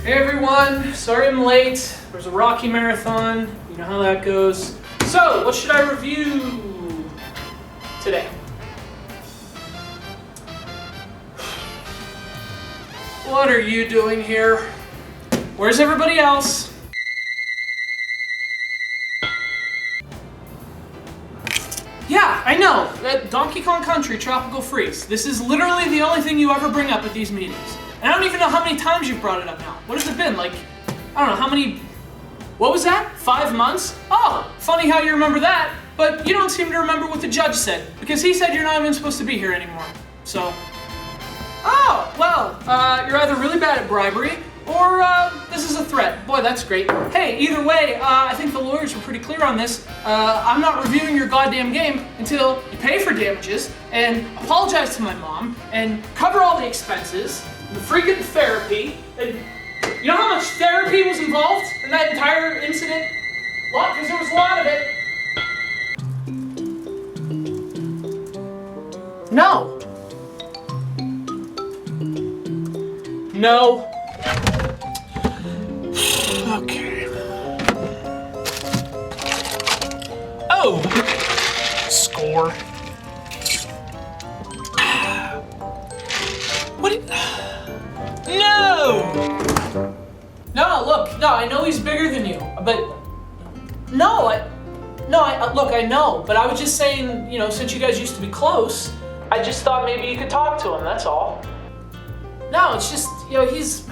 Hey everyone, sorry I'm late. There's a Rocky Marathon, you know how that goes. So, what should I review today? What are you doing here? Where's everybody else? Yeah, I know. Donkey Kong Country Tropical Freeze. This is literally the only thing you ever bring up at these meetings. And I don't even know how many times you've brought it up now. What has it been? Like, I don't know, how many... What was that? 5 months? Oh, funny how you remember that, but you don't seem to remember what the judge said, because he said you're not even supposed to be here anymore. So... Oh, well, you're either really bad at bribery, or this is a threat. Boy, that's great. Hey, either way, I think the lawyers were pretty clear on this. I'm not reviewing your goddamn game until you pay for damages, and apologize to my mom, and cover all the expenses, and the freaking therapy, and you know how much therapy was involved in that entire incident? A lot, because there was a lot of it. No. No. Okay. Oh! Score. What? No! No, look, no, I know he's bigger than you, but look, I know, but I was just saying, you know, since you guys used to be close, I just thought maybe you could talk to him, that's all. No, it's just, you know, he's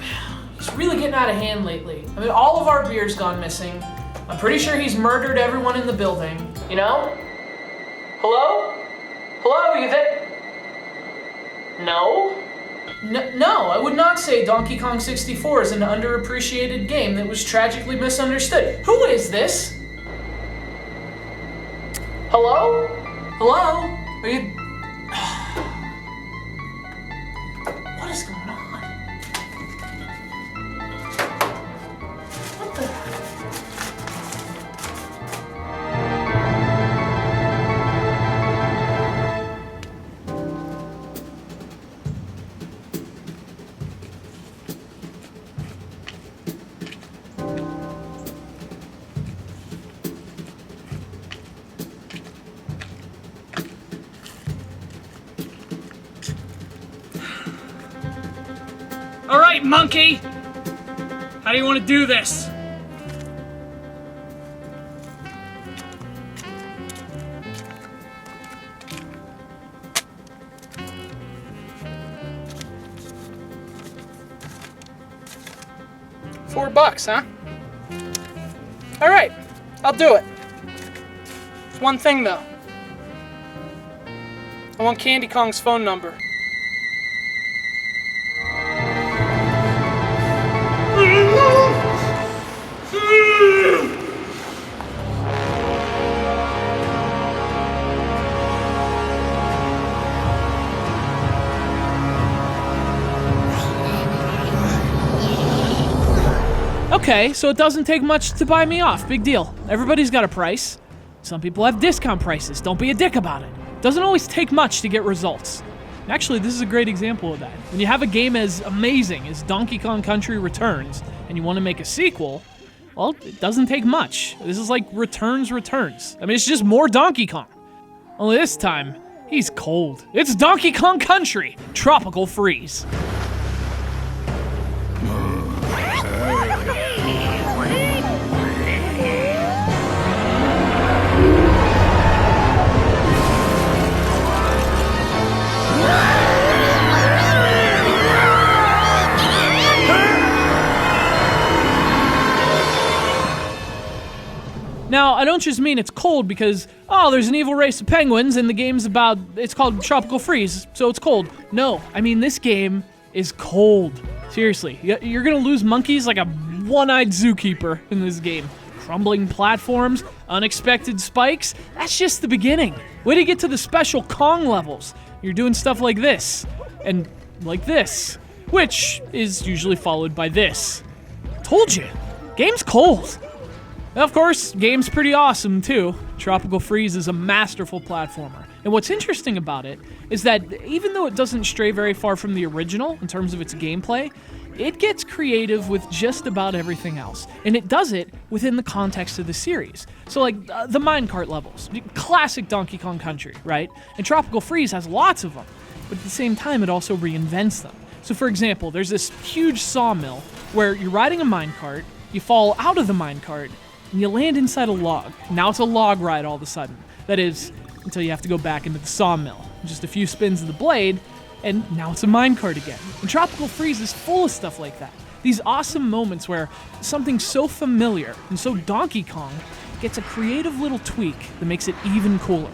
really getting out of hand lately. I mean, all of our beer's gone missing. I'm pretty sure he's murdered everyone in the building, you know? Hello? Hello, you there? No? No, I would not say Donkey Kong 64 is an underappreciated game that was tragically misunderstood. Who is this? Hello? Hello? Are you... What is going on? What the... All right, monkey! How do you want to do this? $4, huh? All right, I'll do it. There's one thing, though. I want Candy Kong's phone number. Okay, so it doesn't take much to buy me off. Big deal. Everybody's got a price. Some people have discount prices. Don't be a dick about it. Doesn't always take much to get results. Actually, this is a great example of that. When you have a game as amazing as Donkey Kong Country Returns, and you want to make a sequel, well, it doesn't take much. This is like Returns. I mean, it's just more Donkey Kong. Only this time, he's cold. It's Donkey Kong Country Tropical Freeze. Now, I don't just mean it's cold because, oh, there's an evil race of penguins and the game's about, it's called Tropical Freeze, so it's cold. No, I mean this game is cold. Seriously, you're gonna lose monkeys like a one-eyed zookeeper in this game. Crumbling platforms, unexpected spikes, that's just the beginning. Wait till you get to the special Kong levels. You're doing stuff like this, and like this, which is usually followed by this. Told you, game's cold. Of course, game's pretty awesome too. Tropical Freeze is a masterful platformer. And what's interesting about it is that even though it doesn't stray very far from the original in terms of its gameplay, it gets creative with just about everything else, and it does it within the context of the series. So like the minecart levels, classic Donkey Kong Country, right? And Tropical Freeze has lots of them, but at the same time it also reinvents them. So for example, there's this huge sawmill where you're riding a minecart, you fall out of the minecart, and you land inside a log. Now it's a log ride all of a sudden. That is, until you have to go back into the sawmill. Just a few spins of the blade, and now it's a minecart again. And Tropical Freeze is full of stuff like that. These awesome moments where something so familiar and so Donkey Kong gets a creative little tweak that makes it even cooler.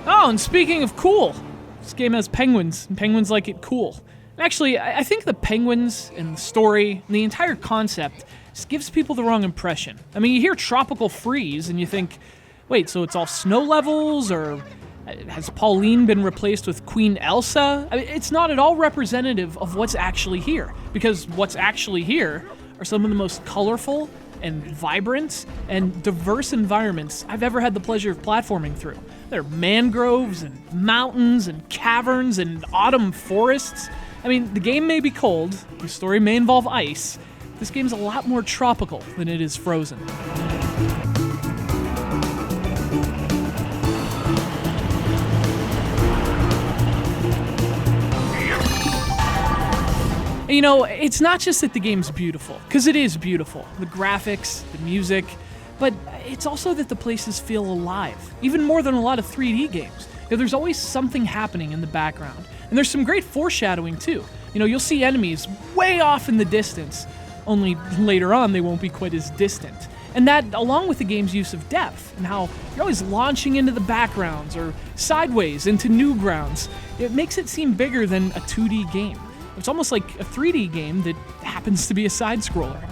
Oh, and speaking of cool, this game has penguins, and penguins like it cool. And actually, I think the penguins and the story and the entire concept just gives people the wrong impression. I mean, you hear Tropical Freeze and you think, wait, so it's all snow levels, or has Pauline been replaced with Queen Elsa? I mean, it's not at all representative of what's actually here, because what's actually here are some of the most colorful and vibrant and diverse environments I've ever had the pleasure of platforming through. There are mangroves and mountains and caverns and autumn forests. I mean, the game may be cold, the story may involve ice. This game's a lot more tropical than it is frozen. You know, it's not just that the game's beautiful, because it is beautiful. The graphics, the music, but it's also that the places feel alive, even more than a lot of 3D games. You know, there's always something happening in the background, and there's some great foreshadowing too. You know, you'll see enemies way off in the distance, only later on they won't be quite as distant. And that, along with the game's use of depth, and how you're always launching into the backgrounds or sideways into new grounds, it makes it seem bigger than a 2D game. It's almost like a 3D game that happens to be a side-scroller.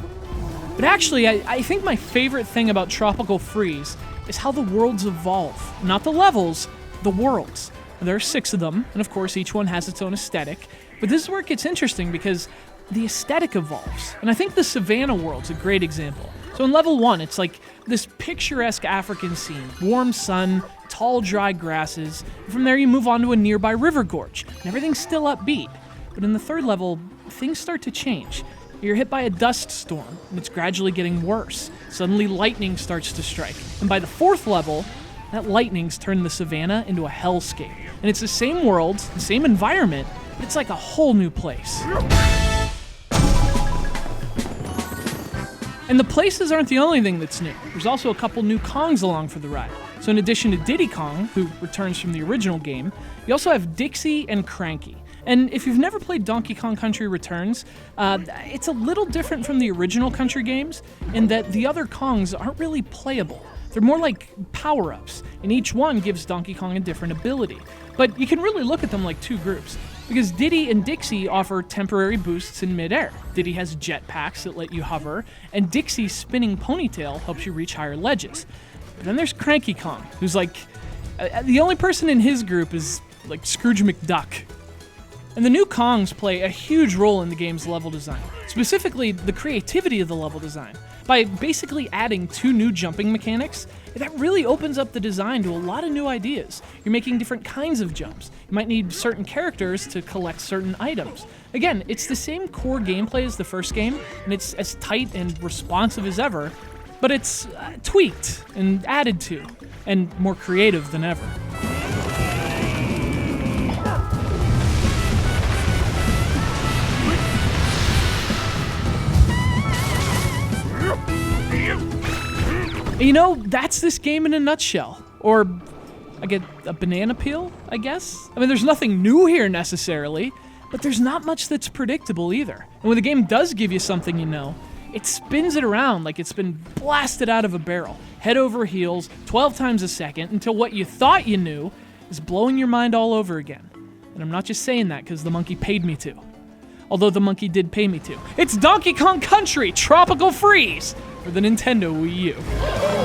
But actually, I think my favorite thing about Tropical Freeze is how the worlds evolve. Not the levels, the worlds. And there are 6 of them, and of course each one has its own aesthetic. But this is where it gets interesting because the aesthetic evolves. And I think the Savannah world's a great example. So in level 1, it's like this picturesque African scene. Warm sun, tall dry grasses. And from there you move on to a nearby river gorge, and everything's still upbeat. But in the 3rd level, things start to change. You're hit by a dust storm, and it's gradually getting worse. Suddenly lightning starts to strike. And by the 4th level, that lightning's turned the savannah into a hellscape. And it's the same world, the same environment, but it's like a whole new place. And the places aren't the only thing that's new. There's also a couple new Kongs along for the ride. So in addition to Diddy Kong, who returns from the original game, you also have Dixie and Cranky. And if you've never played Donkey Kong Country Returns, it's a little different from the original Country games in that the other Kongs aren't really playable. They're more like power-ups, and each one gives Donkey Kong a different ability. But you can really look at them like 2 groups, because Diddy and Dixie offer temporary boosts in midair. Diddy has jetpacks that let you hover, and Dixie's spinning ponytail helps you reach higher ledges. But then there's Cranky Kong, who's like, the only person in his group is like Scrooge McDuck. And the new Kongs play a huge role in the game's level design, specifically the creativity of the level design. By basically adding 2 new jumping mechanics, that really opens up the design to a lot of new ideas. You're making different kinds of jumps. You might need certain characters to collect certain items. Again, it's the same core gameplay as the first game, and it's as tight and responsive as ever, but it's tweaked and added to, and more creative than ever. You know, that's this game in a nutshell. Or, I get a banana peel, I guess? I mean, there's nothing new here necessarily, but there's not much that's predictable either. And when the game does give you something you know, it spins it around like it's been blasted out of a barrel, head over heels, 12 times a second, until what you thought you knew is blowing your mind all over again. And I'm not just saying that because the monkey paid me to. Although the monkey did pay me to. It's Donkey Kong Country Tropical Freeze for the Nintendo Wii U.